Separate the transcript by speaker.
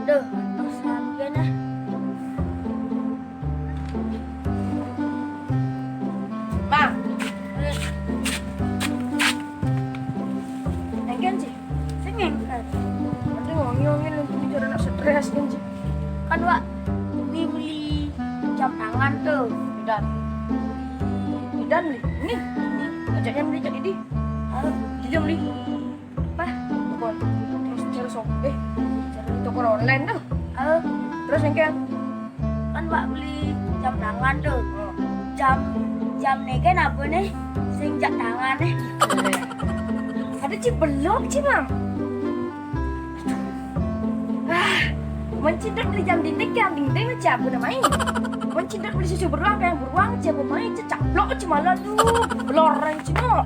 Speaker 1: Duh, pesan gana.
Speaker 2: Bang, engken sih.
Speaker 1: Sing ngengket.
Speaker 2: Nanti ngomongin untuk bicara nak stres kan sih.
Speaker 1: Kan Wak, beli jam tangan tuh.
Speaker 2: Bidan. Bidan beli. Ini ajaknya beli jadi di. Jadi beli.
Speaker 1: Apa?
Speaker 2: Toko. Terus cari cari toko online tuh. Terus engken.
Speaker 1: Kan Wak beli jam tangan tuh. Jam negen apa nih? Sing jak tangan nih.
Speaker 2: Ada sih belum sih bang. Mencintai beli jam dinding kan dinding aja apa namanya? Mencintai beli susu beruang kayak beruang aja pemain cecak blok aja malah tuh beloreng cina.